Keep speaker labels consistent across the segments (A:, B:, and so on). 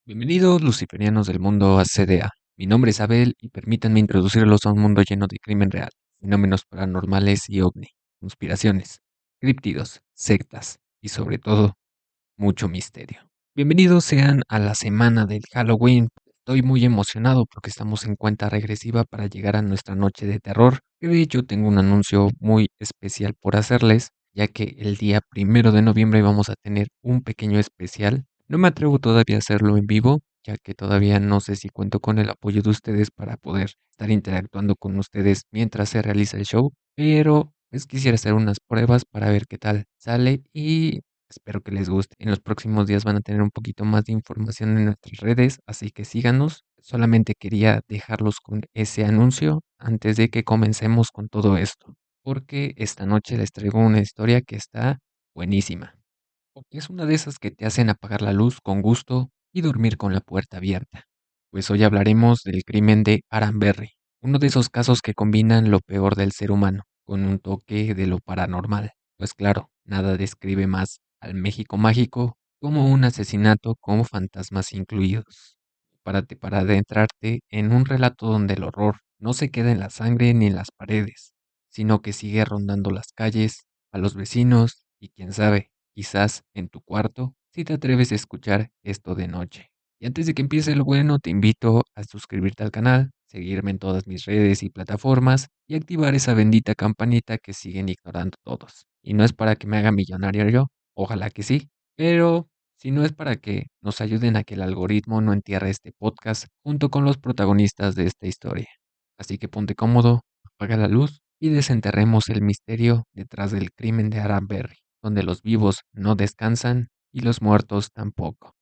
A: Bienvenidos, luciferianos del mundo a CDA. Mi nombre es Abel y permítanme introducirlos a un mundo lleno de crimen real, fenómenos paranormales y ovni, conspiraciones, críptidos, sectas y sobre todo, mucho misterio. Bienvenidos sean a la semana del Halloween. Estoy muy emocionado porque estamos en cuenta regresiva para llegar a nuestra noche de terror. Que de hecho tengo un anuncio muy especial por hacerles, ya que el día 1 de noviembre vamos a tener un pequeño especial. No me atrevo todavía a hacerlo en vivo, ya que todavía no sé si cuento con el apoyo de ustedes para poder estar interactuando con ustedes mientras se realiza el show, pero pues quisiera hacer unas pruebas para ver qué tal sale y espero que les guste. En los próximos días van a tener un poquito más de información en nuestras redes, así que síganos. Solamente quería dejarlos con ese anuncio antes de que comencemos con todo esto, porque esta noche les traigo una historia que está buenísima. Porque es una de esas que te hacen apagar la luz con gusto y dormir con la puerta abierta. Pues hoy hablaremos del crimen de Aranberry, uno de esos casos que combinan lo peor del ser humano con un toque de lo paranormal. Pues claro, nada describe más al México mágico como un asesinato con fantasmas incluidos. Prepárate para adentrarte en un relato donde el horror no se queda en la sangre ni en las paredes, sino que sigue rondando las calles, a los vecinos y quién sabe, quizás en tu cuarto, si te atreves a escuchar esto de noche. Y antes de que empiece lo bueno, te invito a suscribirte al canal, seguirme en todas mis redes y plataformas y activar esa bendita campanita que siguen ignorando todos. Y no es para que me haga millonario yo, ojalá que sí, pero si no es para que nos ayuden a que el algoritmo no entierre este podcast junto con los protagonistas de esta historia. Así que ponte cómodo, apaga la luz y desenterremos el misterio detrás del crimen de Aranberry, donde los vivos no descansan y los muertos tampoco.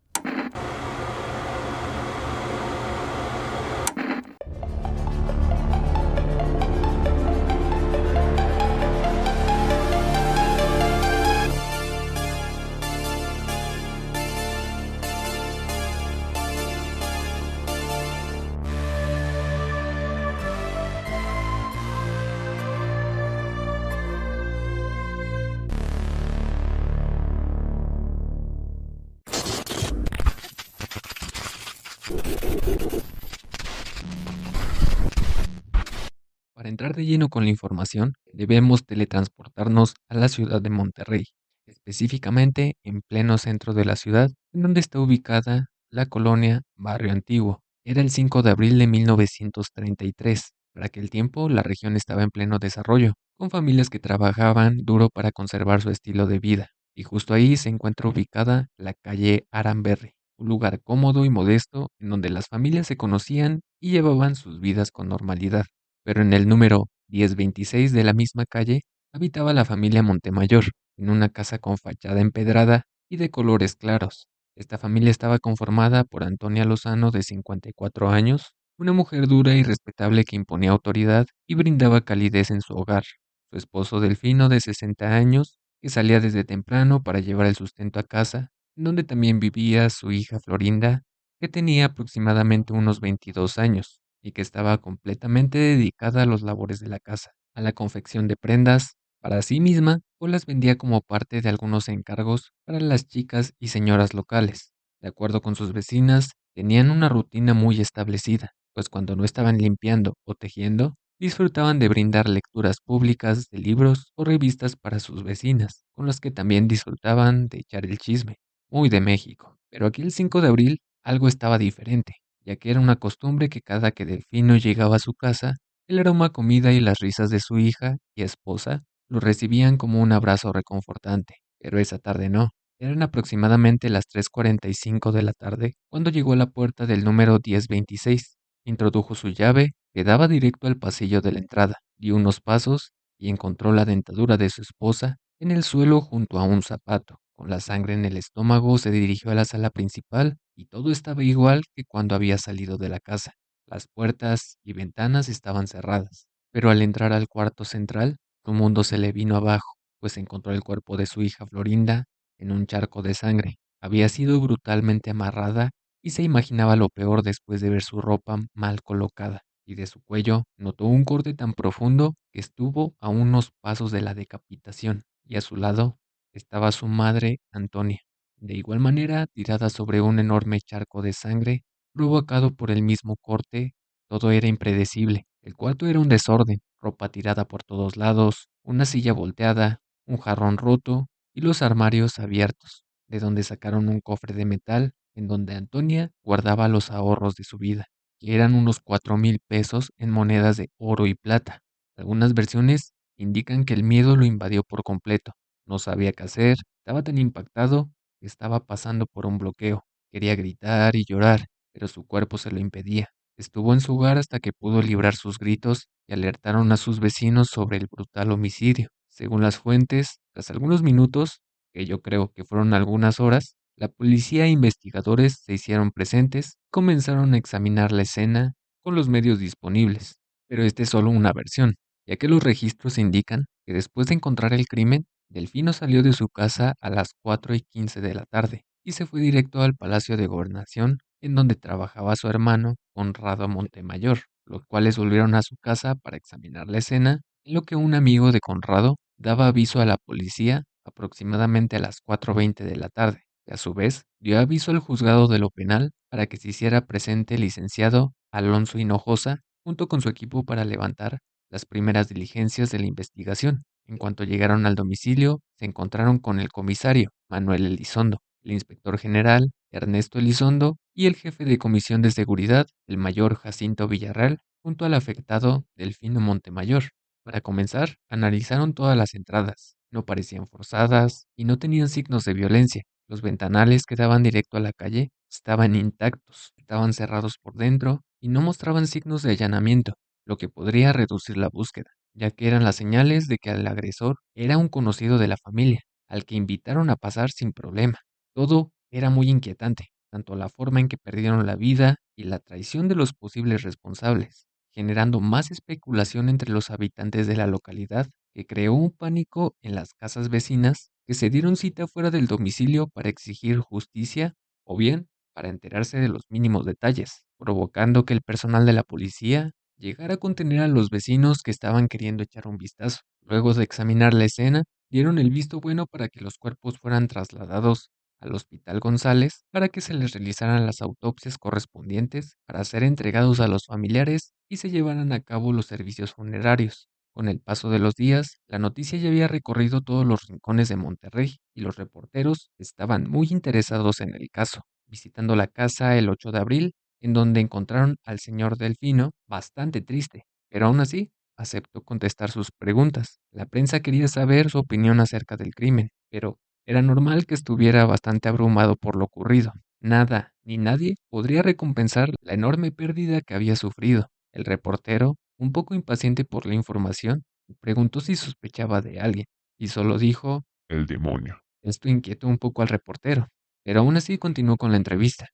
A: Para entrar de lleno con la información, debemos teletransportarnos a la ciudad de Monterrey, específicamente en pleno centro de la ciudad, en donde está ubicada la colonia Barrio Antiguo. Era el 5 de abril de 1933. Para aquel tiempo, la región estaba en pleno desarrollo, con familias que trabajaban duro para conservar su estilo de vida. Y justo ahí se encuentra ubicada la calle Aranberry, un lugar cómodo y modesto en donde las familias se conocían y llevaban sus vidas con normalidad. Pero en el número 1026 de la misma calle habitaba la familia Montemayor, en una casa con fachada empedrada y de colores claros. Esta familia estaba conformada por Antonia Lozano, de 54 años, una mujer dura y respetable que imponía autoridad y brindaba calidez en su hogar. Su esposo Delfino, de 60 años, que salía desde temprano para llevar el sustento a casa, en donde también vivía su hija Florinda, que tenía aproximadamente unos 22 años y que estaba completamente dedicada a los labores de la casa, a la confección de prendas para sí misma o las vendía como parte de algunos encargos para las chicas y señoras locales. De acuerdo con sus vecinas, tenían una rutina muy establecida, pues cuando no estaban limpiando o tejiendo, disfrutaban de brindar lecturas públicas de libros o revistas para sus vecinas, con las que también disfrutaban de echar el chisme, muy de México. Pero aquí el 5 de abril algo estaba diferente, ya que era una costumbre que cada que Delfino llegaba a su casa, el aroma a comida y las risas de su hija y esposa lo recibían como un abrazo reconfortante. Pero esa tarde no. Eran aproximadamente las 3:45 de la tarde cuando llegó a la puerta del número 1026. Introdujo su llave, que daba directo al pasillo de la entrada, dio unos pasos y encontró la dentadura de su esposa en el suelo junto a un zapato. Con la sangre en el estómago se dirigió a la sala principal y todo estaba igual que cuando había salido de la casa. Las puertas y ventanas estaban cerradas, pero al entrar al cuarto central, su mundo se le vino abajo, pues encontró el cuerpo de su hija Florinda en un charco de sangre. Había sido brutalmente amarrada y se imaginaba lo peor después de ver su ropa mal colocada, y de su cuello notó un corte tan profundo que estuvo a unos pasos de la decapitación, y a su lado estaba su madre, Antonia, De igual manera, tirada sobre un enorme charco de sangre, provocado por el mismo corte, todo era impredecible. El cuarto era un desorden, ropa tirada por todos lados, una silla volteada, un jarrón roto y los armarios abiertos, de donde sacaron un cofre de metal en donde Antonia guardaba los ahorros de su vida, que eran unos 4,000 pesos en monedas de oro y plata. Algunas versiones indican que el miedo lo invadió por completo. No sabía qué hacer, estaba tan impactado que estaba pasando por un bloqueo. Quería gritar y llorar, pero su cuerpo se lo impedía. Estuvo en su hogar hasta que pudo librar sus gritos y alertaron a sus vecinos sobre el brutal homicidio. Según las fuentes, tras algunos minutos, que yo creo que fueron algunas horas, la policía e investigadores se hicieron presentes, comenzaron a examinar la escena con los medios disponibles. Pero esta es solo una versión, ya que los registros indican que después de encontrar el crimen, Delfino salió de su casa a las 4:15 de la tarde y se fue directo al Palacio de Gobernación, en donde trabajaba su hermano Conrado Montemayor, los cuales volvieron a su casa para examinar la escena, en lo que un amigo de Conrado daba aviso a la policía aproximadamente a las 4:20 de la tarde, que a su vez dio aviso al juzgado de lo penal para que se hiciera presente el licenciado Alonso Hinojosa junto con su equipo para levantar las primeras diligencias de la investigación. En cuanto llegaron al domicilio, se encontraron con el comisario, Manuel Elizondo, el inspector general, Ernesto Elizondo, y el jefe de comisión de seguridad, el mayor Jacinto Villarreal, junto al afectado Delfino Montemayor. Para comenzar, analizaron todas las entradas. No parecían forzadas y no tenían signos de violencia. Los ventanales que daban directo a la calle estaban intactos, estaban cerrados por dentro y no mostraban signos de allanamiento, lo que podría reducir la búsqueda, ya que eran las señales de que el agresor era un conocido de la familia, al que invitaron a pasar sin problema. Todo era muy inquietante, tanto la forma en que perdieron la vida y la traición de los posibles responsables, generando más especulación entre los habitantes de la localidad, que creó un pánico en las casas vecinas que se dieron cita fuera del domicilio para exigir justicia o bien para enterarse de los mínimos detalles, provocando que el personal de la policía llegara a contener a los vecinos que estaban queriendo echar un vistazo. Luego de examinar la escena, dieron el visto bueno para que los cuerpos fueran trasladados al Hospital González para que se les realizaran las autopsias correspondientes para ser entregados a los familiares y se llevaran a cabo los servicios funerarios. Con el paso de los días, la noticia ya había recorrido todos los rincones de Monterrey y los reporteros estaban muy interesados en el caso, visitando la casa el 8 de abril, en donde encontraron al señor Delfino bastante triste, pero aún así aceptó contestar sus preguntas. La prensa quería saber su opinión acerca del crimen, pero era normal que estuviera bastante abrumado por lo ocurrido. Nada ni nadie podría recompensar la enorme pérdida que había sufrido. El reportero, un poco impaciente por la información, preguntó si sospechaba de alguien, y solo dijo:
B: El demonio.
A: esto inquietó un poco al reportero, pero aún así continuó con la entrevista,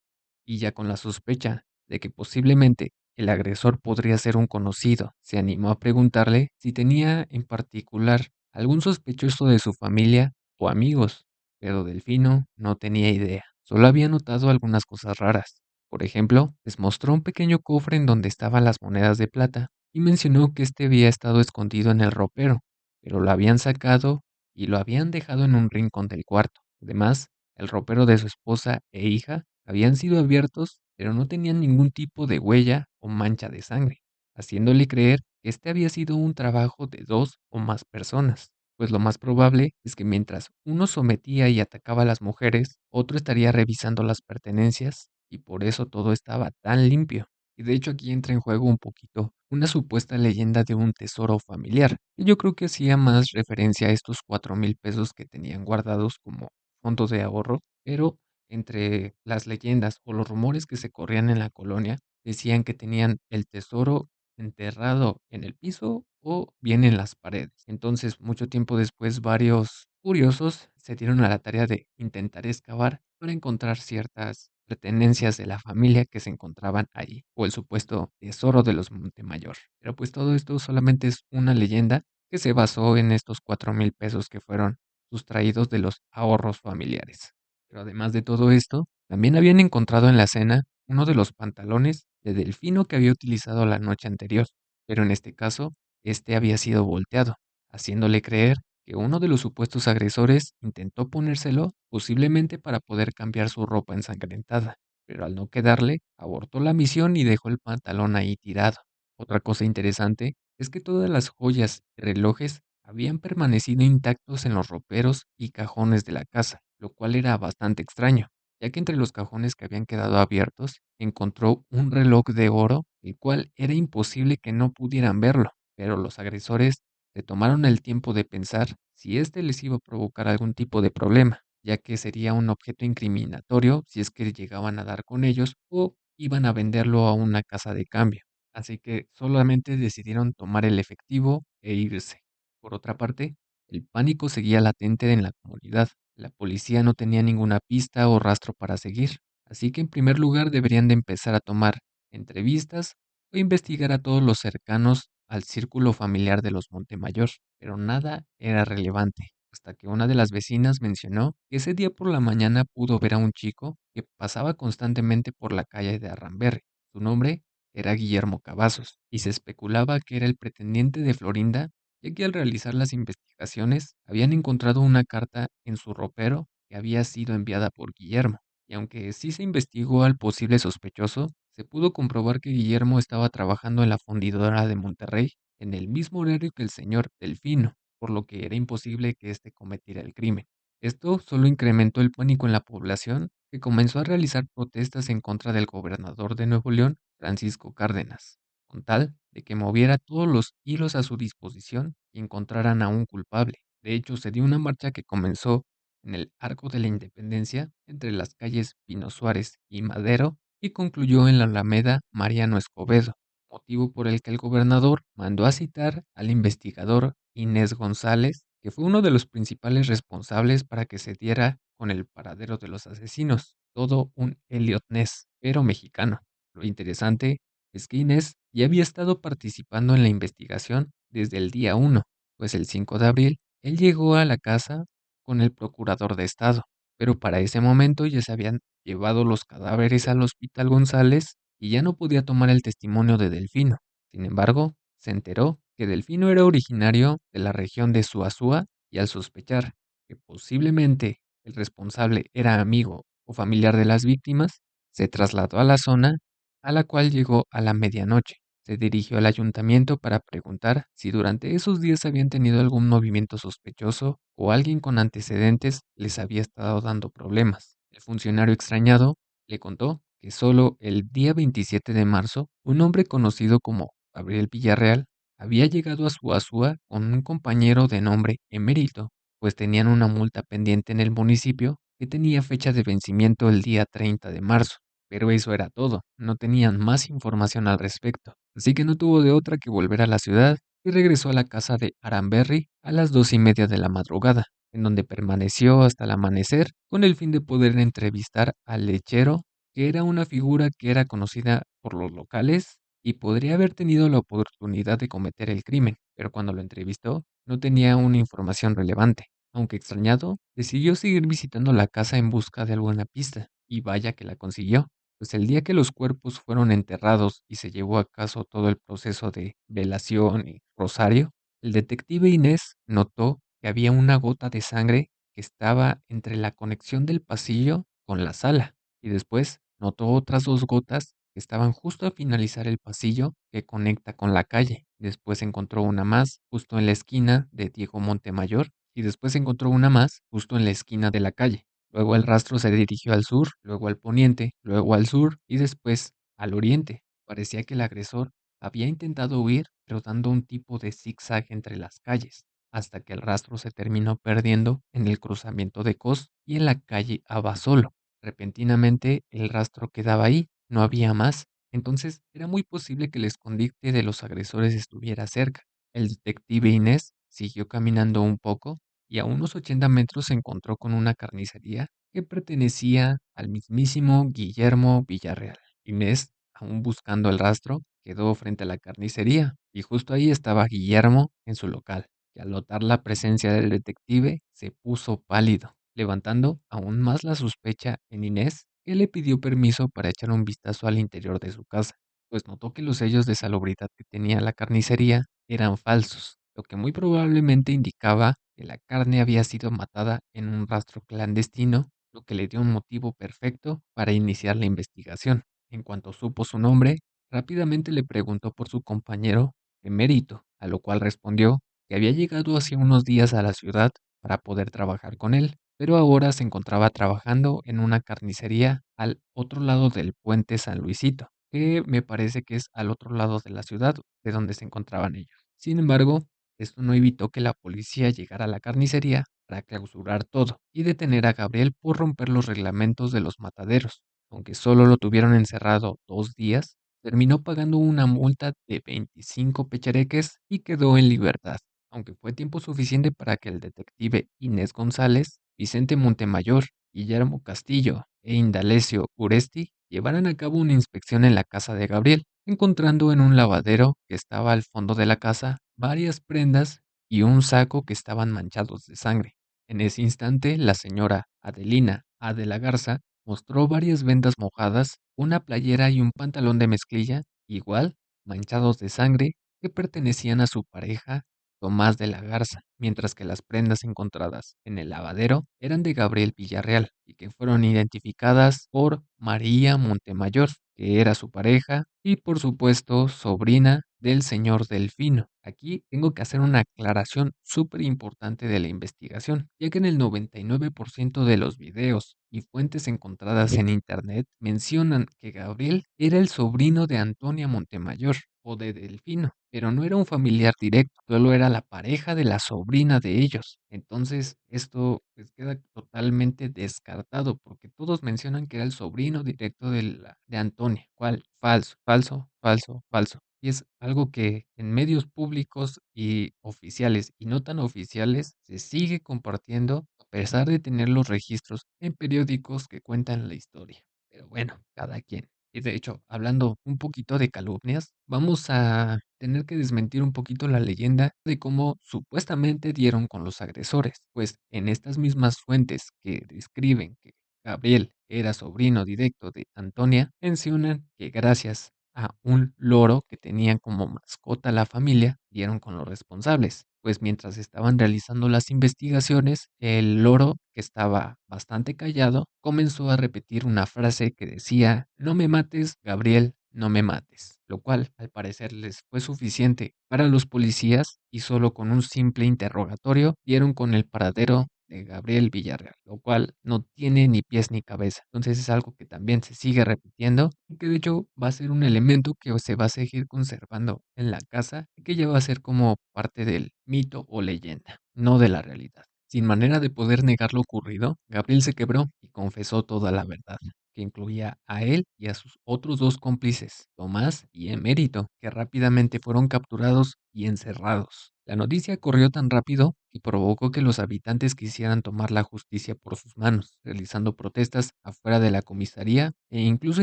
A: y ya con la sospecha de que posiblemente el agresor podría ser un conocido, se animó a preguntarle si tenía en particular algún sospechoso de su familia o amigos, pero Delfino no tenía idea, solo había notado algunas cosas raras. Por ejemplo, les mostró un pequeño cofre en donde estaban las monedas de plata y mencionó que este había estado escondido en el ropero, pero lo habían sacado y lo habían dejado en un rincón del cuarto. Además, el ropero de su esposa e hija habían sido abiertos, pero no tenían ningún tipo de huella o mancha de sangre, haciéndole creer que este había sido un trabajo de dos o más personas, pues lo más probable es que mientras uno sometía y atacaba a las mujeres, otro estaría revisando las pertenencias y por eso todo estaba tan limpio. Y de hecho aquí entra en juego un poquito una supuesta leyenda de un tesoro familiar, y yo creo que hacía más referencia a estos 4,000 pesos que tenían guardados como fondo de ahorro, pero entre las leyendas o los rumores que se corrían en la colonia, decían que tenían el tesoro enterrado en el piso o bien en las paredes. Entonces, mucho tiempo después, varios curiosos se dieron a la tarea de intentar excavar para encontrar ciertas pertenencias de la familia que se encontraban ahí, o el supuesto tesoro de los Montemayor. Pero pues todo esto solamente es una leyenda que se basó en estos 4,000 pesos que fueron sustraídos de los ahorros familiares. Pero además de todo esto, también habían encontrado en la cena uno de los pantalones de Delfino que había utilizado la noche anterior, pero en este caso, este había sido volteado, haciéndole creer que uno de los supuestos agresores intentó ponérselo posiblemente para poder cambiar su ropa ensangrentada, pero al no quedarle, abortó la misión y dejó el pantalón ahí tirado. Otra cosa interesante es que todas las joyas y relojes habían permanecido intactos en los roperos y cajones de la casa, lo cual era bastante extraño, ya que entre los cajones que habían quedado abiertos encontró un reloj de oro, el cual era imposible que no pudieran verlo, pero los agresores se tomaron el tiempo de pensar si éste les iba a provocar algún tipo de problema, ya que sería un objeto incriminatorio si es que llegaban a dar con ellos o iban a venderlo a una casa de cambio. Así que solamente decidieron tomar el efectivo e irse. Por otra parte, el pánico seguía latente en la comunidad. La policía no tenía ninguna pista o rastro para seguir, así que en primer lugar deberían de empezar a tomar entrevistas o investigar a todos los cercanos al círculo familiar de los Montemayor, pero nada era relevante, hasta que una de las vecinas mencionó que ese día por la mañana pudo ver a un chico que pasaba constantemente por la calle de Arramberry. Su nombre era Guillermo Cavazos, y se especulaba que era el pretendiente de Florinda, ya que al realizar las investigaciones habían encontrado una carta en su ropero que había sido enviada por Guillermo, y aunque sí se investigó al posible sospechoso, se pudo comprobar que Guillermo estaba trabajando en la fundidora de Monterrey en el mismo horario que el señor Delfino, por lo que era imposible que éste cometiera el crimen. Esto solo incrementó el pánico en la población, que comenzó a realizar protestas en contra del gobernador de Nuevo León, Francisco Cárdenas, con tal de que moviera todos los hilos a su disposición y encontraran a un culpable. De hecho, se dio una marcha que comenzó en el Arco de la Independencia entre las calles Pino Suárez y Madero y concluyó en la Alameda Mariano Escobedo, motivo por el que el gobernador mandó a citar al investigador Inés González, que fue uno de los principales responsables para que se diera con el paradero de los asesinos, todo un Elliot Ness, pero mexicano. Lo interesante es que Inés ya había estado participando en la investigación desde el día 1, pues el 5 de abril él llegó a la casa con el procurador de Estado, pero para ese momento ya se habían llevado los cadáveres al Hospital González y ya no podía tomar el testimonio de Delfino. Sin embargo, se enteró que Delfino era originario de la región de Suazua y al sospechar que posiblemente el responsable era amigo o familiar de las víctimas, se trasladó a la zona, a la cual llegó a la medianoche. Se dirigió al ayuntamiento para preguntar si durante esos días habían tenido algún movimiento sospechoso o alguien con antecedentes les había estado dando problemas. El funcionario extrañado le contó que solo el día 27 de marzo un hombre conocido como Gabriel Villarreal había llegado a Suazua con un compañero de nombre Emérito, pues tenían una multa pendiente en el municipio que tenía fecha de vencimiento el día 30 de marzo. Pero eso era todo, no tenían más información al respecto, así que no tuvo de otra que volver a la ciudad y regresó a la casa de Aramberry a las 2:30 de la madrugada, en donde permaneció hasta el amanecer con el fin de poder entrevistar al lechero, que era una figura que era conocida por los locales y podría haber tenido la oportunidad de cometer el crimen, pero cuando lo entrevistó no tenía una información relevante. Aunque extrañado, decidió seguir visitando la casa en busca de alguna pista, y vaya que la consiguió, pues el día que los cuerpos fueron enterrados y se llevó a cabo todo el proceso de velación y rosario, el detective Inés notó que había una gota de sangre que estaba entre la conexión del pasillo con la sala, y después notó otras dos gotas que estaban justo a finalizar el pasillo que conecta con la calle. Después encontró una más justo en la esquina de Diego Montemayor y después encontró una más justo en la esquina de la calle. Luego el rastro se dirigió al sur, luego al poniente, luego al sur y después al oriente. Parecía que el agresor había intentado huir, pero dando un tipo de zigzag entre las calles, hasta que el rastro se terminó perdiendo en el cruzamiento de Cos y en la calle Abasolo. Repentinamente el rastro quedaba ahí, no había más, entonces era muy posible que el escondite de los agresores estuviera cerca. El detective Inés siguió caminando un poco y a unos 80 metros se encontró con una carnicería que pertenecía al mismísimo Guillermo Villarreal. Inés, aún buscando el rastro, quedó frente a la carnicería y justo ahí estaba Guillermo en su local, que al notar la presencia del detective se puso pálido, levantando aún más la sospecha en Inés, que le pidió permiso para echar un vistazo al interior de su casa, pues notó que los sellos de salubridad que tenía la carnicería eran falsos, lo que muy probablemente indicaba que la carne había sido matada en un rastro clandestino, lo que le dio un motivo perfecto para iniciar la investigación. En cuanto supo su nombre, rápidamente le preguntó por su compañero emérito, a lo cual respondió que había llegado hacía unos días a la ciudad para poder trabajar con él, pero ahora se encontraba trabajando en una carnicería al otro lado del puente San Luisito, que me parece que es al otro lado de la ciudad de donde se encontraban ellos. Sin embargo, esto no evitó que la policía llegara a la carnicería para clausurar todo y detener a Gabriel por romper los reglamentos de los mataderos. Aunque solo lo tuvieron encerrado 2 días, terminó pagando una multa de 25 pechereques y quedó en libertad, aunque fue tiempo suficiente para que el detective Inés González, Vicente Montemayor, Guillermo Castillo e Indalecio Uresti llevaran a cabo una inspección en la casa de Gabriel, encontrando en un lavadero que estaba al fondo de la casa varias prendas y un saco que estaban manchados de sangre. En ese instante, la señora Adelina A. de la Garza mostró varias vendas mojadas, una playera y un pantalón de mezclilla, igual, manchados de sangre, que pertenecían a su pareja Tomás de la Garza, mientras que las prendas encontradas en el lavadero eran de Gabriel Villarreal y que fueron identificadas por María Montemayor, que era su pareja y por supuesto sobrina del señor Delfino. Aquí tengo que hacer una aclaración súper importante de la investigación, ya que en el 99% de los videos y fuentes encontradas en internet mencionan que Gabriel era el sobrino de Antonia Montemayor o de Delfino, pero no era un familiar directo, solo era la pareja de la sobrina de ellos. Entonces, esto pues, queda totalmente descartado porque todos mencionan que era el sobrino directo de Antonia. ¿Cuál? Falso, falso, falso, falso. Y es algo que en medios públicos y oficiales y no tan oficiales se sigue compartiendo a pesar de tener los registros en periódicos que cuentan la historia. Pero bueno, cada quien. Y de hecho, hablando un poquito de calumnias, vamos a tener que desmentir un poquito la leyenda de cómo supuestamente dieron con los agresores, pues en estas mismas fuentes que describen que Gabriel era sobrino directo de Antonia, mencionan que gracias a un loro que tenían como mascota la familia, dieron con los responsables. Pues mientras estaban realizando las investigaciones, el loro, que estaba bastante callado, comenzó a repetir una frase que decía, no me mates, Gabriel, no me mates, lo cual al parecer les fue suficiente para los policías y solo con un simple interrogatorio dieron con el paradero de Gabriel Villarreal, lo cual no tiene ni pies ni cabeza. Entonces es algo que también se sigue repitiendo y que de hecho va a ser un elemento que se va a seguir conservando en la casa y que ya va a ser como parte del mito o leyenda, no de la realidad. Sin manera de poder negar lo ocurrido, Gabriel se quebró y confesó toda la verdad, que incluía a él y a sus otros dos cómplices, Tomás y Emérito, que rápidamente fueron capturados y encerrados. La noticia corrió tan rápido y provocó que los habitantes quisieran tomar la justicia por sus manos, realizando protestas afuera de la comisaría e incluso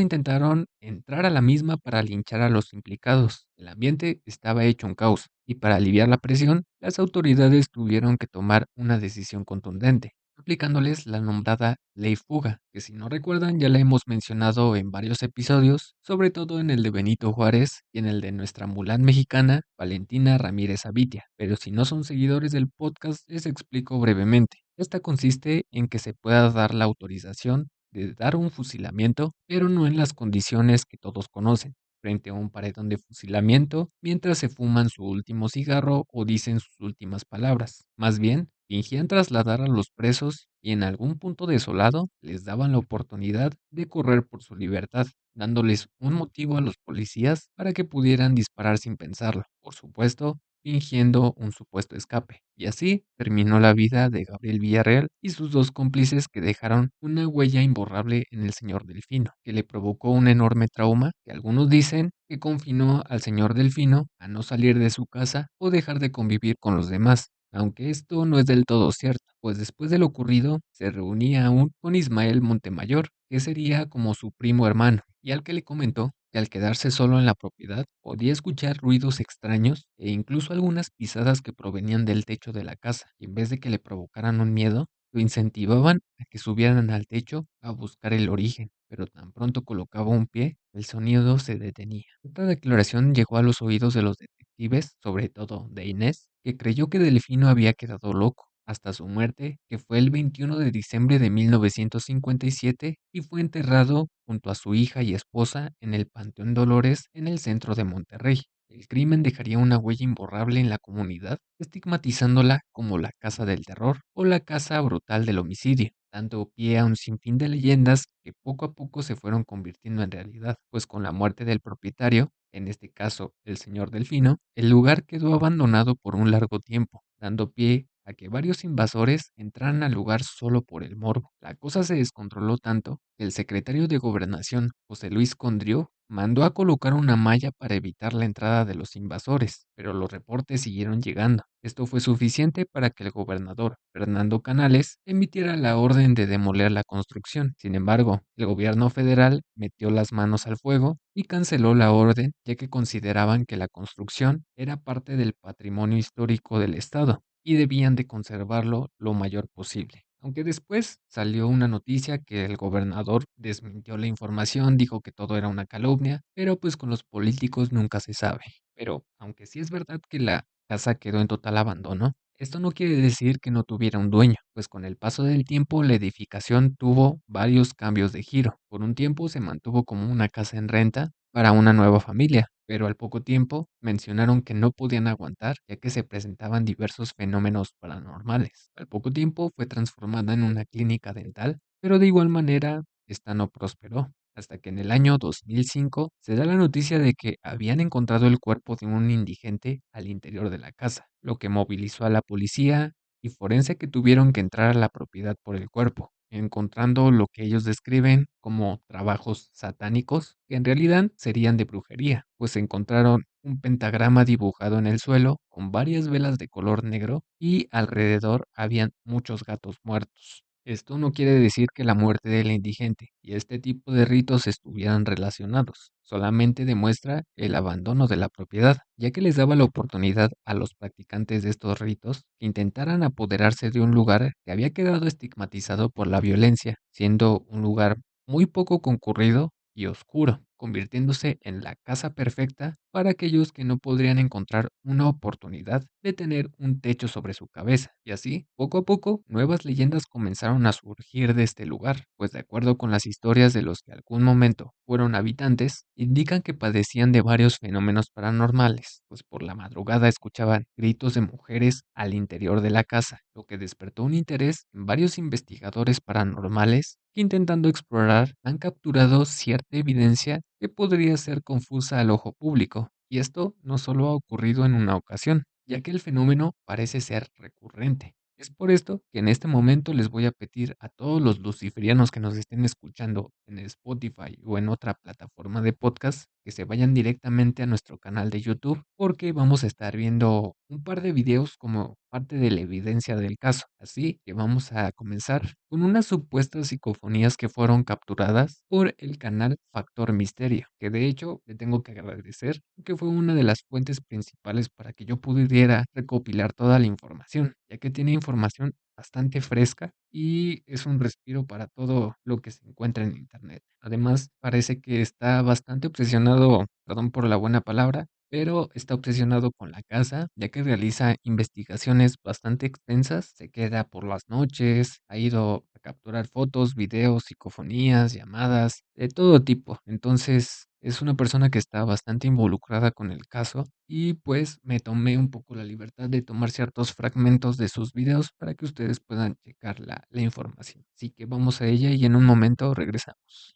A: intentaron entrar a la misma para linchar a los implicados. El ambiente estaba hecho un caos y para aliviar la presión, las autoridades tuvieron que tomar una decisión contundente, aplicándoles la nombrada Ley Fuga, que si no recuerdan ya la hemos mencionado en varios episodios, sobre todo en el de Benito Juárez y en el de nuestra Mulan mexicana, Valentina Ramírez Avitia. Pero si no son seguidores del podcast, les explico brevemente. Esta consiste en que se pueda dar la autorización de dar un fusilamiento, pero no en las condiciones que todos conocen, frente a un paredón de fusilamiento mientras se fuman su último cigarro o dicen sus últimas palabras. Más bien, fingían trasladar a los presos y en algún punto desolado les daban la oportunidad de correr por su libertad, dándoles un motivo a los policías para que pudieran disparar sin pensarlo, por supuesto, fingiendo un supuesto escape. Y así terminó la vida de Gabriel Villarreal y sus dos cómplices que dejaron una huella imborrable en el señor Delfino, que le provocó un enorme trauma que algunos dicen que confinó al señor Delfino a no salir de su casa o dejar de convivir con los demás. Aunque esto no es del todo cierto, pues después de lo ocurrido se reunía aún con Ismael Montemayor, que sería como su primo hermano, y al que le comentó que al quedarse solo en la propiedad podía escuchar ruidos extraños e incluso algunas pisadas que provenían del techo de la casa, y en vez de que le provocaran un miedo, lo incentivaban a que subieran al techo a buscar el origen, pero tan pronto colocaba un pie, el sonido se detenía. Esta declaración llegó a los oídos de los detectives, sobre todo de Inés, que creyó que Delfino había quedado loco, hasta su muerte, que fue el 21 de diciembre de 1957 y fue enterrado junto a su hija y esposa en el Panteón Dolores en el centro de Monterrey. El crimen dejaría una huella imborrable en la comunidad, estigmatizándola como la casa del terror o la casa brutal del homicidio, dando pie a un sinfín de leyendas que poco a poco se fueron convirtiendo en realidad, pues con la muerte del propietario, en este caso el señor Delfino, el lugar quedó abandonado por un largo tiempo, dando pie a que varios invasores entraran al lugar solo por el morbo. La cosa se descontroló tanto que el secretario de Gobernación, José Luis Condrió, mandó a colocar una malla para evitar la entrada de los invasores, pero los reportes siguieron llegando. Esto fue suficiente para que el gobernador, Fernando Canales, emitiera la orden de demoler la construcción. Sin embargo, el gobierno federal metió las manos al fuego y canceló la orden, ya que consideraban que la construcción era parte del patrimonio histórico del estado y debían de conservarlo lo mayor posible. Aunque después salió una noticia que el gobernador desmintió la información, dijo que todo era una calumnia, pero pues con los políticos nunca se sabe. Pero aunque sí es verdad que la casa quedó en total abandono, esto no quiere decir que no tuviera un dueño, pues con el paso del tiempo la edificación tuvo varios cambios de giro. Por un tiempo se mantuvo como una casa en renta para una nueva familia, pero al poco tiempo mencionaron que no podían aguantar ya que se presentaban diversos fenómenos paranormales. Al poco tiempo fue transformada en una clínica dental, pero de igual manera esta no prosperó, hasta que en el año 2005 se da la noticia de que habían encontrado el cuerpo de un indigente al interior de la casa, lo que movilizó a la policía y forense que tuvieron que entrar a la propiedad por el cuerpo, encontrando lo que ellos describen como trabajos satánicos, que en realidad serían de brujería, pues encontraron un pentagrama dibujado en el suelo con varias velas de color negro y alrededor habían muchos gatos muertos. Esto no quiere decir que la muerte del indigente y este tipo de ritos estuvieran relacionados, solamente demuestra el abandono de la propiedad, ya que les daba la oportunidad a los practicantes de estos ritos que intentaran apoderarse de un lugar que había quedado estigmatizado por la violencia, siendo un lugar muy poco concurrido y oscuro, convirtiéndose en la casa perfecta para aquellos que no podrían encontrar una oportunidad de tener un techo sobre su cabeza. Y así, poco a poco, nuevas leyendas comenzaron a surgir de este lugar, pues de acuerdo con las historias de los que algún momento fueron habitantes, indican que padecían de varios fenómenos paranormales, pues por la madrugada escuchaban gritos de mujeres al interior de la casa, lo que despertó un interés en varios investigadores paranormales que intentando explorar han capturado cierta evidencia que podría ser confusa al ojo público. Y esto no solo ha ocurrido en una ocasión, ya que el fenómeno parece ser recurrente. Es por esto que en este momento les voy a pedir a todos los luciferianos que nos estén escuchando en Spotify o en otra plataforma de podcast que se vayan directamente a nuestro canal de YouTube porque vamos a estar viendo un par de videos como parte de la evidencia del caso. Así que vamos a comenzar con unas supuestas psicofonías que fueron capturadas por el canal Factor Misterio, que de hecho le tengo que agradecer que fue una de las fuentes principales para que yo pudiera recopilar toda la información, ya que tiene información bastante fresca y es un respiro para todo lo que se encuentra en internet. Además, parece que está bastante obsesionado, perdón por la buena palabra, pero está obsesionado con la casa, ya que realiza investigaciones bastante extensas, se queda por las noches, ha ido a capturar fotos, videos, psicofonías, llamadas, de todo tipo. Entonces, es una persona que está bastante involucrada con el caso y pues me tomé un poco la libertad de tomar ciertos fragmentos de sus videos para que ustedes puedan checar la información. Así que vamos a ella y en un momento regresamos.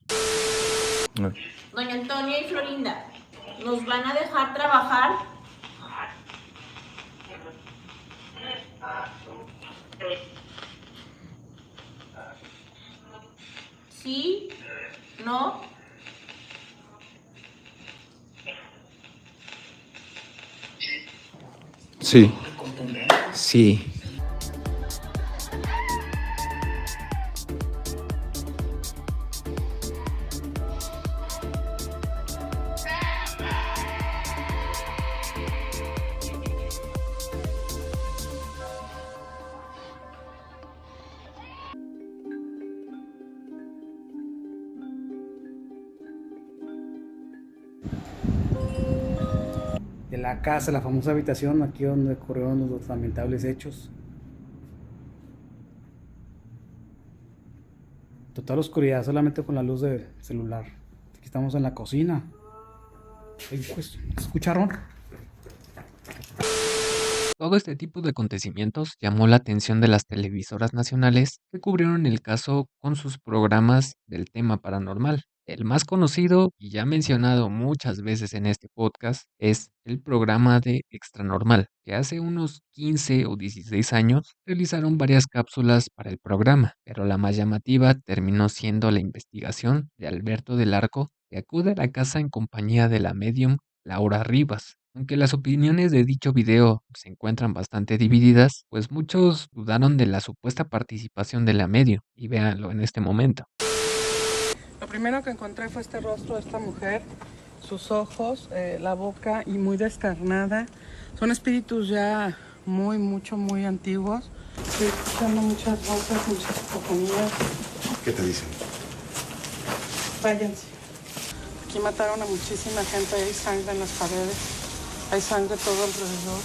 B: Doña Antonia y Florinda, ¿nos van a dejar trabajar? ¿Sí? ¿No?
C: Sí, sí.
D: De la casa, la famosa habitación, aquí donde ocurrieron los lamentables hechos. toda la oscuridad, solamente con la luz del celular. Aquí estamos en la cocina. Ay, pues, ¿escucharon?
A: Todo este tipo de acontecimientos llamó la atención de las televisoras nacionales que cubrieron el caso con sus programas del tema paranormal. El más conocido y ya mencionado muchas veces en este podcast es el programa de Extranormal, que hace unos 15 o 16 años realizaron varias cápsulas para el programa, pero la más llamativa terminó siendo la investigación de Alberto del Arco, que acude a la casa en compañía de la medium Laura Rivas. Aunque las opiniones de dicho video se encuentran bastante divididas, pues muchos dudaron de la supuesta participación de la medio, y véanlo en este momento.
E: Lo primero que encontré fue este rostro de esta mujer, sus ojos, la boca y muy descarnada. Son espíritus ya muy antiguos. Estoy escuchando muchas voces, muchas psicofonías.
F: ¿Qué te dicen?
E: Váyanse. Aquí mataron a muchísima gente, hay sangre en las paredes. Hay sangre todo alrededor.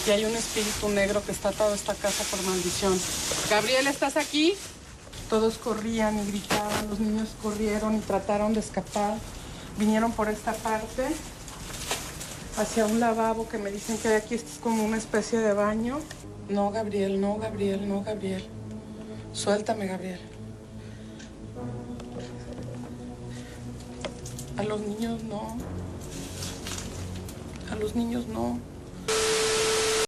E: Y hay un espíritu negro que está atado a esta casa por maldición. Gabriel, ¿estás aquí? Todos corrían y gritaban, los niños corrieron y trataron de escapar. Vinieron por esta parte, hacia un lavabo que me dicen que hay aquí. Esto es como una especie de baño. No, Gabriel, no, Gabriel, no, Gabriel. Suéltame, Gabriel. A los niños no. A los niños no.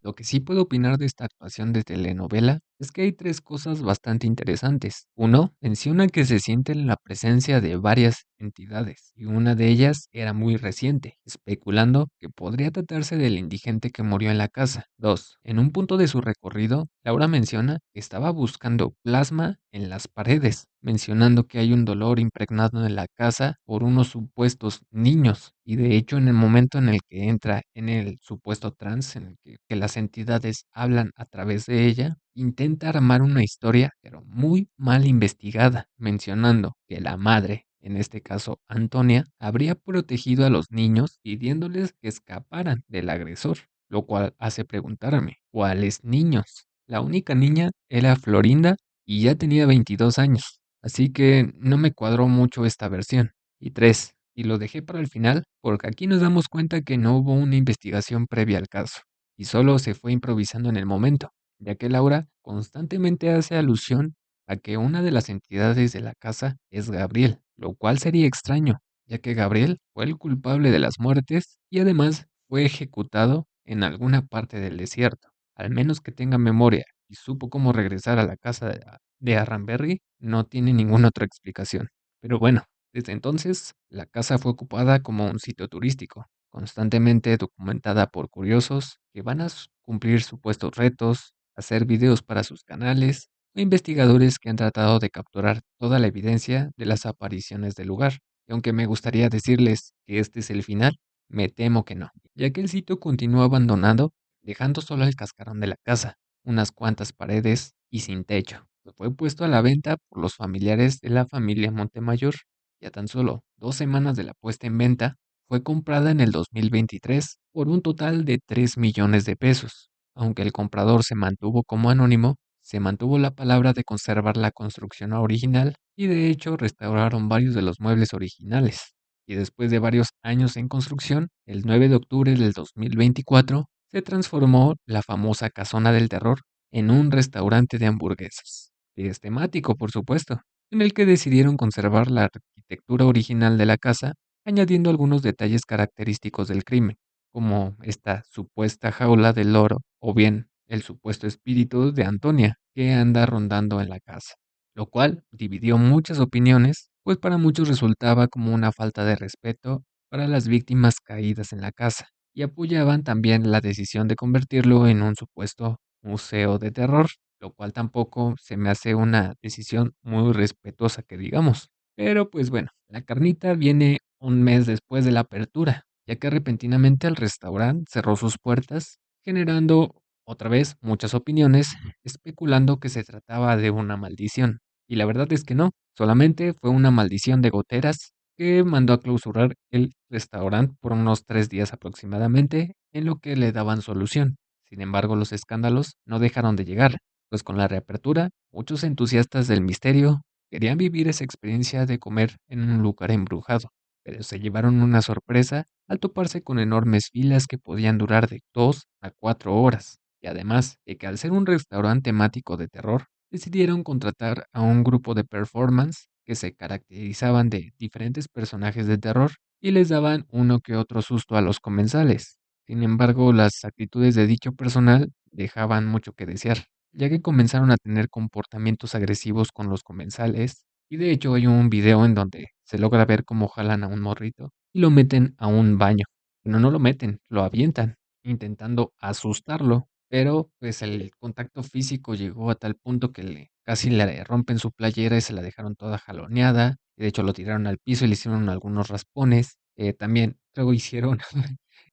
A: Lo que sí puedo opinar de esta actuación de telenovela es que hay tres cosas bastante interesantes. Uno, menciona que se siente la presencia de varias entidades, y una de ellas era muy reciente, especulando que podría tratarse del indigente que murió en la casa. Dos, en un punto de su recorrido, Laura menciona que estaba buscando plasma en las paredes, mencionando que hay un dolor impregnado en la casa por unos supuestos niños. Y de hecho, en el momento en el que entra en el supuesto trance, en el que las entidades hablan a través de ella, intenta armar una historia, pero muy mal investigada, mencionando que la madre, en este caso Antonia, habría protegido a los niños pidiéndoles que escaparan del agresor, lo cual hace preguntarme, ¿cuáles niños? La única niña era Florinda y ya tenía 22 años, así que no me cuadró mucho esta versión. Y tres, y lo dejé para el final porque aquí nos damos cuenta que no hubo una investigación previa al caso, y solo se fue improvisando en el momento, ya que Laura constantemente hace alusión a que una de las entidades de la casa es Gabriel, lo cual sería extraño, ya que Gabriel fue el culpable de las muertes y además fue ejecutado en alguna parte del desierto. Al menos que tenga memoria y supo cómo regresar a la casa de Arranberry, no tiene ninguna otra explicación. Pero bueno, desde entonces la casa fue ocupada como un sitio turístico, constantemente documentada por curiosos que van a cumplir supuestos retos, hacer videos para sus canales, o investigadores que han tratado de capturar toda la evidencia de las apariciones del lugar. Y aunque me gustaría decirles que este es el final, me temo que no, ya que el sitio continúa abandonado, dejando solo el cascarón de la casa, unas cuantas paredes y sin techo. Fue puesto a la venta por los familiares de la familia Montemayor, y a tan solo 2 semanas de la puesta en venta, fue comprada en el 2023 por un total de 3 millones de pesos. Aunque el comprador se mantuvo como anónimo, se mantuvo la palabra de conservar la construcción original y de hecho restauraron varios de los muebles originales. Y después de varios años en construcción, el 9 de octubre del 2024 se transformó la famosa Casona del Terror en un restaurante de hamburguesas. Y es temático, por supuesto, en el que decidieron conservar la arquitectura original de la casa, añadiendo algunos detalles característicos del crimen, como esta supuesta jaula del loro o bien el supuesto espíritu de Antonia que anda rondando en la casa, lo cual dividió muchas opiniones, pues para muchos resultaba como una falta de respeto para las víctimas caídas en la casa, y apoyaban también la decisión de convertirlo en un supuesto museo de terror, lo cual tampoco se me hace una decisión muy respetuosa que digamos. Pero pues bueno, la carnita viene un mes después de la apertura, ya que repentinamente el restaurante cerró sus puertas, generando otra vez muchas opiniones, especulando que se trataba de una maldición. Y la verdad es que no, solamente fue una maldición de goteras que mandó a clausurar el restaurante por unos 3 días aproximadamente, en lo que le daban solución. Sin embargo, los escándalos no dejaron de llegar, pues con la reapertura, muchos entusiastas del misterio Querían vivir esa experiencia de comer en un lugar embrujado, pero se llevaron una sorpresa al toparse con enormes filas que podían durar de 2 a 4 horas. Y además de que al ser un restaurante temático de terror, decidieron contratar a un grupo de performance que se caracterizaban de diferentes personajes de terror y les daban uno que otro susto a los comensales. Sin embargo, las actitudes de dicho personal dejaban mucho que desear, ya que comenzaron a tener comportamientos agresivos con los comensales, y de hecho hay un video en donde se logra ver cómo jalan a un morrito y lo meten a un baño. No lo meten, lo avientan, intentando asustarlo, pero pues el contacto físico llegó a tal punto que casi le rompen su playera y se la dejaron toda jaloneada, y de hecho lo tiraron al piso y le hicieron algunos raspones. También luego hicieron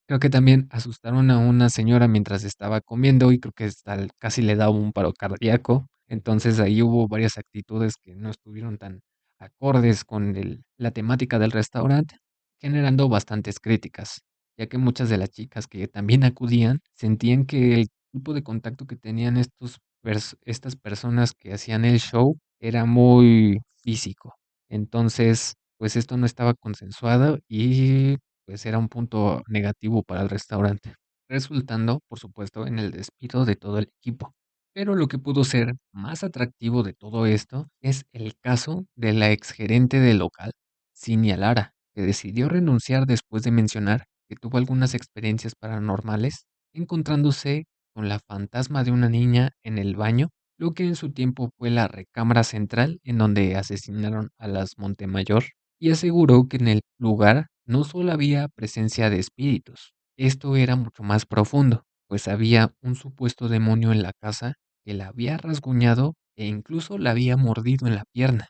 A: creo que también asustaron a una señora mientras estaba comiendo y creo que hasta casi le daba un paro cardíaco. Entonces ahí hubo varias actitudes que no estuvieron tan acordes con la temática del restaurante, generando bastantes críticas, ya que muchas de las chicas que también acudían sentían que el tipo de contacto que tenían estas personas que hacían el show era muy físico. Entonces, pues esto no estaba consensuado y pues era un punto negativo para el restaurante, resultando, por supuesto, en el despido de todo el equipo. Pero lo que pudo ser más atractivo de todo esto es el caso de la exgerente del local, Cinia Lara, que decidió renunciar después de mencionar que tuvo algunas experiencias paranormales, encontrándose con la fantasma de una niña en el baño, lo que en su tiempo fue la recámara central en donde asesinaron a las Montemayor, y aseguró que en el lugar no solo había presencia de espíritus, esto era mucho más profundo, pues había un supuesto demonio en la casa que la había rasguñado e incluso la había mordido en la pierna,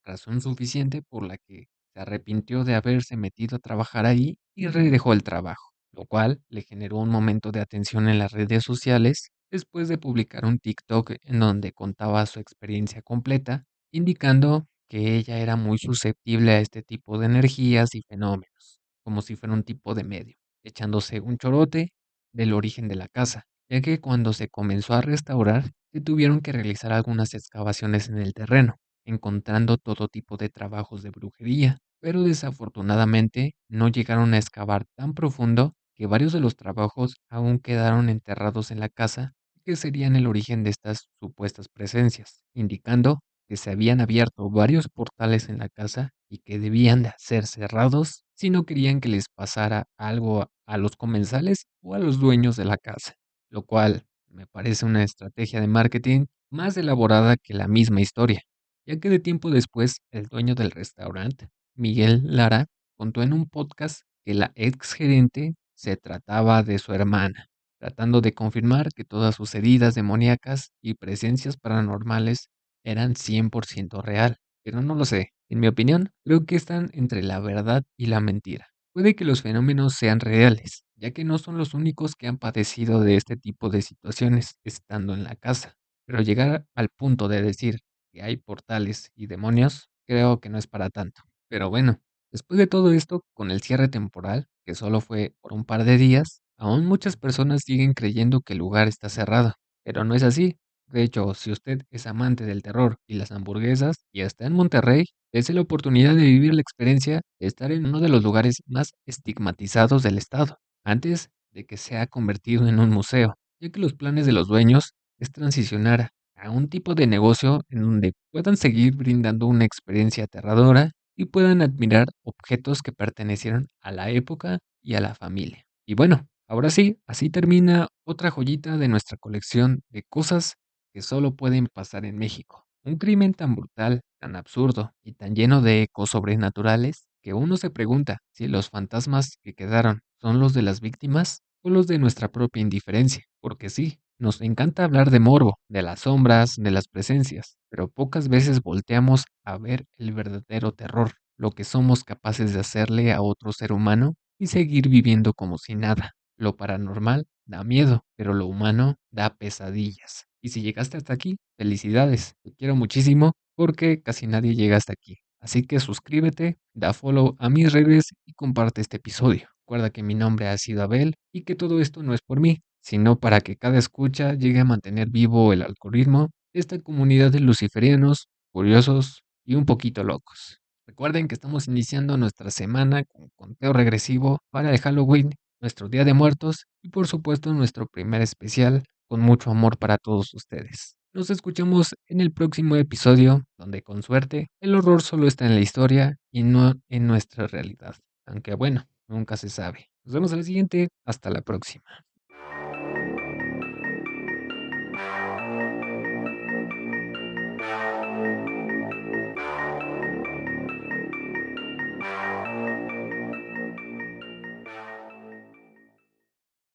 A: razón suficiente por la que se arrepintió de haberse metido a trabajar ahí y redejó el trabajo, lo cual le generó un momento de atención en las redes sociales después de publicar un TikTok en donde contaba su experiencia completa, indicando que ella era muy susceptible a este tipo de energías y fenómenos, como si fuera un tipo de medio, echándose un chorote del origen de la casa, ya que cuando se comenzó a restaurar, se tuvieron que realizar algunas excavaciones en el terreno, encontrando todo tipo de trabajos de brujería, pero desafortunadamente no llegaron a excavar tan profundo que varios de los trabajos aún quedaron enterrados en la casa, que serían el origen de estas supuestas presencias, indicando que se habían abierto varios portales en la casa y que debían de ser cerrados si no querían que les pasara algo a los comensales o a los dueños de la casa, lo cual me parece una estrategia de marketing más elaborada que la misma historia, ya que de tiempo después el dueño del restaurante, Miguel Lara, contó en un podcast que la ex gerente se trataba de su hermana, tratando de confirmar que todas sus heridas demoníacas y presencias paranormales eran 100% real, pero no lo sé. En mi opinión, creo que están entre la verdad y la mentira. Puede que los fenómenos sean reales, ya que no son los únicos que han padecido de este tipo de situaciones estando en la casa, pero llegar al punto de decir que hay portales y demonios, creo que no es para tanto. Pero bueno, después de todo esto, con el cierre temporal, que solo fue por un par de días, aún muchas personas siguen creyendo que el lugar está cerrado, pero no es así. De hecho, si usted es amante del terror y las hamburguesas y está en Monterrey, es la oportunidad de vivir la experiencia de estar en uno de los lugares más estigmatizados del estado, antes de que sea convertido en un museo, ya que los planes de los dueños es transicionar a un tipo de negocio en donde puedan seguir brindando una experiencia aterradora y puedan admirar objetos que pertenecieron a la época y a la familia. Y bueno, ahora sí, así termina otra joyita de nuestra colección de cosas que solo pueden pasar en México. Un crimen tan brutal, tan absurdo y tan lleno de ecos sobrenaturales que uno se pregunta si los fantasmas que quedaron son los de las víctimas o los de nuestra propia indiferencia. Porque sí, nos encanta hablar de morbo, de las sombras, de las presencias, pero pocas veces volteamos a ver el verdadero terror, lo que somos capaces de hacerle a otro ser humano y seguir viviendo como si nada. Lo paranormal da miedo, pero lo humano da pesadillas. Y si llegaste hasta aquí, felicidades. Te quiero muchísimo porque casi nadie llega hasta aquí. Así que suscríbete, da follow a mis redes y comparte este episodio. Recuerda que mi nombre ha sido Abel y que todo esto no es por mí, sino para que cada escucha llegue a mantener vivo el algoritmo de esta comunidad de luciferianos, curiosos y un poquito locos. Recuerden que estamos iniciando nuestra semana con conteo regresivo para el Halloween, nuestro Día de Muertos y por supuesto nuestro primer especial con mucho amor para todos ustedes. Nos escuchamos en el próximo episodio, donde con suerte el horror solo está en la historia y no en nuestra realidad. Aunque bueno, nunca se sabe. Nos vemos en la siguiente. Hasta la próxima.